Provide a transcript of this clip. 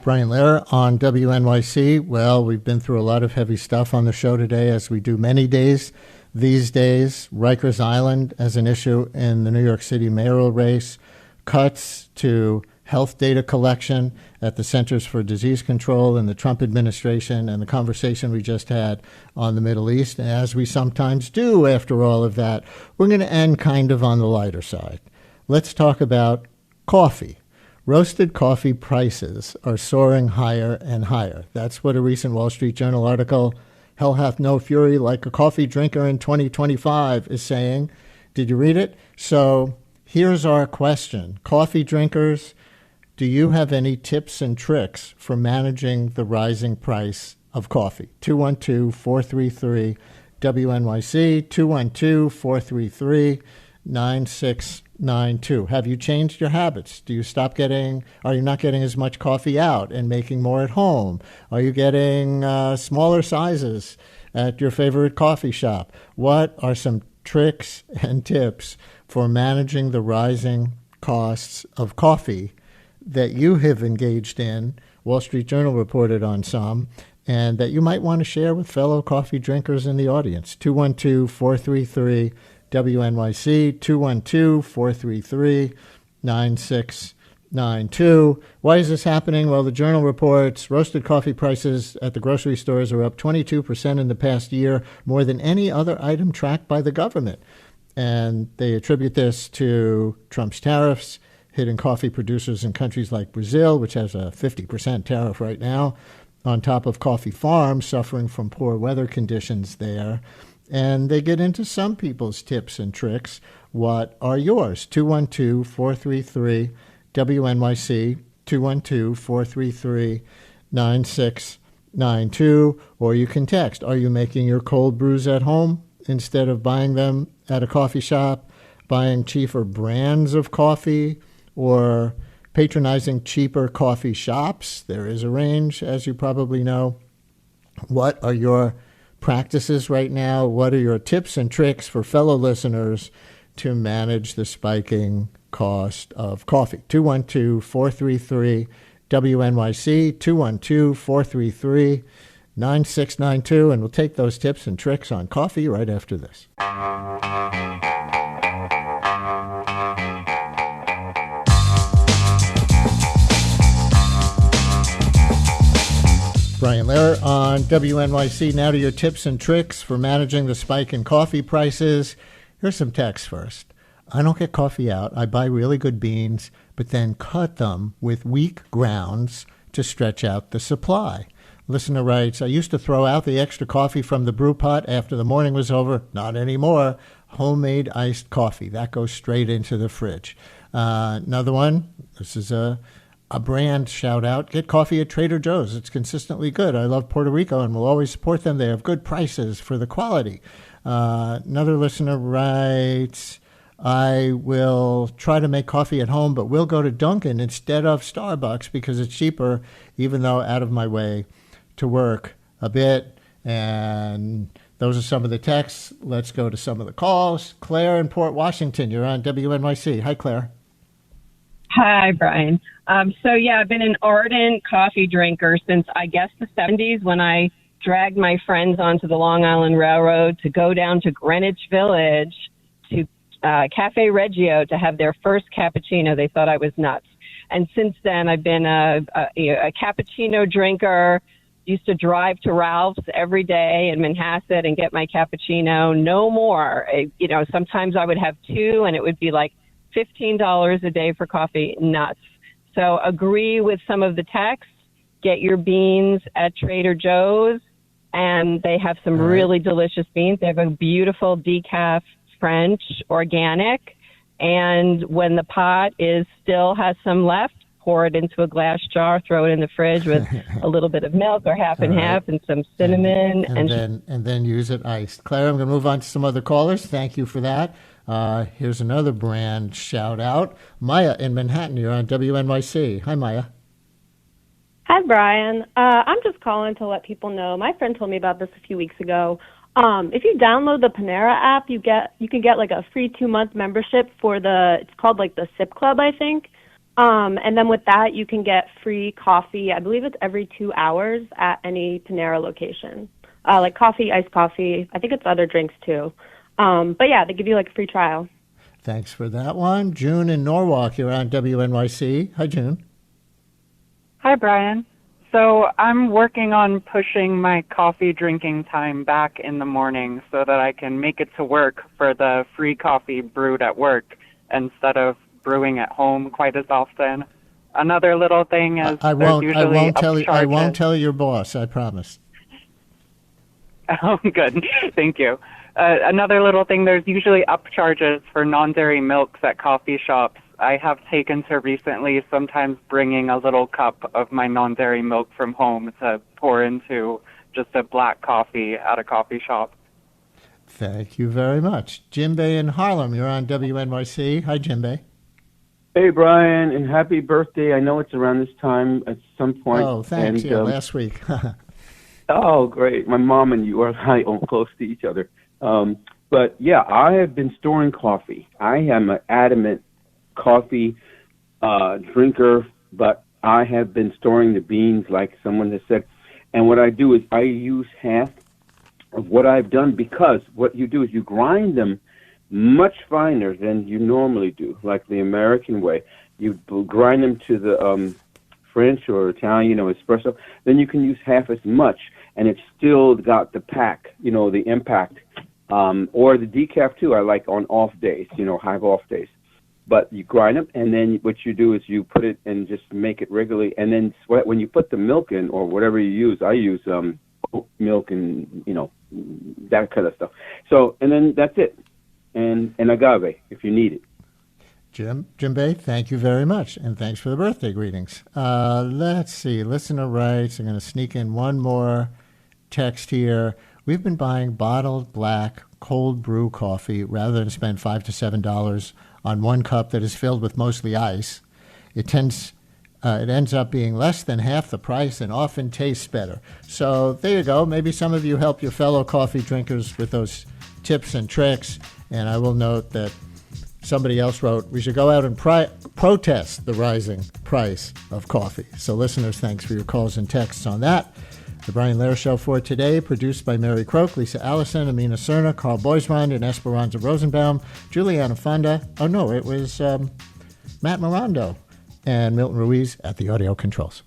Brian Lehrer on WNYC. Well, we've been through a lot of heavy stuff on the show today, as we do many days these days. Rikers Island as an issue in the New York City mayoral race, cuts to health data collection at the Centers for Disease Control in the Trump administration, and the conversation we just had on the Middle East. And as we sometimes do after all of that, we're going to end kind of on the lighter side. Let's talk about coffee. Roasted coffee prices are soaring higher and higher. That's what a recent Wall Street Journal article, Hell Hath No Fury Like a Coffee Drinker in 2025, is saying. Did you read it? So here's our question. Coffee drinkers, do you have any tips and tricks for managing the rising price of coffee? 212-433-WNYC, 212-433-9692. Have you changed your habits? Are you not getting as much coffee out and making more at home? Are you getting smaller sizes at your favorite coffee shop? What are some tricks and tips for managing the rising costs of coffee that you have engaged in? Wall Street Journal reported on some, and that you might want to share with fellow coffee drinkers in the audience. 212-433-WNYC, 212-433-9692. Why is this happening? Well, the Journal reports roasted coffee prices at the grocery stores are up 22% in the past year, more than any other item tracked by the government. And they attribute this to Trump's tariffs, hitting coffee producers in countries like Brazil, which has a 50% tariff right now, on top of coffee farms suffering from poor weather conditions there. And they get into some people's tips and tricks. What are yours? 212-433-WNYC, 212-433-9692, or you can text. Are you making your cold brews at home instead of buying them at a coffee shop, buying cheaper brands of coffee, or patronizing cheaper coffee shops? There is a range, as you probably know. What are your practices right now? What are your tips and tricks for fellow listeners to manage the spiking cost of coffee? 212-433-WNYC, 212-433-9692, and we'll take those tips and tricks on coffee right after this. Brian Lehrer on WNYC. Now to your tips and tricks for managing the spike in coffee prices. Here's some text first. I don't get coffee out. I buy really good beans, but then cut them with weak grounds to stretch out the supply. Listener writes, I used to throw out the extra coffee from the brew pot after the morning was over. Not anymore. Homemade iced coffee. That goes straight into the fridge. Another one. This is a brand shout out. Get coffee at Trader Joe's. It's consistently good. I love Puerto Rico and will always support them. They have good prices for the quality. Another listener writes, I will try to make coffee at home, but will go to Dunkin' instead of Starbucks because it's cheaper, even though out of my way to work a bit. And those are some of the texts. Let's go to some of the calls. Claire in Port Washington, you're on WNYC. Hi, Claire. Hi, Brian. I've been an ardent coffee drinker since, I guess, the 70s when I dragged my friends onto the Long Island Railroad to go down to Greenwich Village to Cafe Reggio to have their first cappuccino. They thought I was nuts. And since then, I've been a cappuccino drinker. Used to drive to Ralph's every day in Manhasset and get my cappuccino. No more. Sometimes I would have two, and it would be like $15 a day for coffee. Nuts. So agree with some of the texts. Get your beans at Trader Joe's, and they have some really delicious beans. They have a beautiful decaf French organic, and when the pot still has some left, pour it into a glass jar, throw it in the fridge with a little bit of milk or half and half and some cinnamon. And then use it iced. Claire, I'm going to move on to some other callers. Thank you for that. Here's another brand shout out. Maya in Manhattan, you're on WNYC. Hi, Maya. Hi, Brian. I'm just calling to let people know. My friend told me about this a few weeks ago. If you download the Panera app, you can get like a free 2-month membership for it's called like the Sip Club, I think. And then with that, you can get free coffee. I believe it's every 2 hours at any Panera location. Like coffee, iced coffee. I think it's other drinks too. But yeah, they give you like a free trial. Thanks for that one. June in Norwalk, you're on WNYC. Hi, June. Hi, Brian. So I'm working on pushing my coffee drinking time back in the morning so that I can make it to work for the free coffee brewed at work instead of brewing at home quite as often. Another little thing is I won't tell your boss, I promise. Oh, good. Thank you. Another little thing, there's usually upcharges for non-dairy milks at coffee shops. I have taken to recently sometimes bringing a little cup of my non-dairy milk from home to pour into just a black coffee at a coffee shop. Thank you very much. Jimbei in Harlem, you're on WNYC. Hi, Jimbei. Hey, Brian, and happy birthday. I know it's around this time at some point. Oh, thanks. And, yeah, last week. Oh, great. My mom and you are close to each other. But, yeah, I have been storing coffee. I am an adamant coffee drinker, but I have been storing the beans like someone has said. And what I do is I use half of what I've done, because what you do is you grind them much finer than you normally do, like the American way. You grind them to the French or Italian, espresso. Then you can use half as much, and it's still got the pack, the impact. Or the decaf, too, I like on off days, have off days. But you grind them, and then what you do is you put it and just make it regularly. And then when you put the milk in or whatever you use, I use oat milk and, that kind of stuff. So, and then that's it. And agave, if you need it. Jimbei, thank you very much, and thanks for the birthday greetings. Let's see. Listener writes, I'm going to sneak in one more text here. We've been buying bottled black cold brew coffee rather than spend $5 to $7 on one cup that is filled with mostly ice. It ends up being less than half the price and often tastes better. So there you go. Maybe some of you help your fellow coffee drinkers with those tips and tricks. And I will note that somebody else wrote, we should go out and protest the rising price of coffee. So listeners, thanks for your calls and texts on that. The Brian Lehrer Show for today, produced by Mary Croak, Lisa Allison, Amina Cerna, Carl Boismond, and Esperanza Rosenbaum, Juliana Fonda. Oh, no, it was Matt Mirando and Milton Ruiz at the audio controls.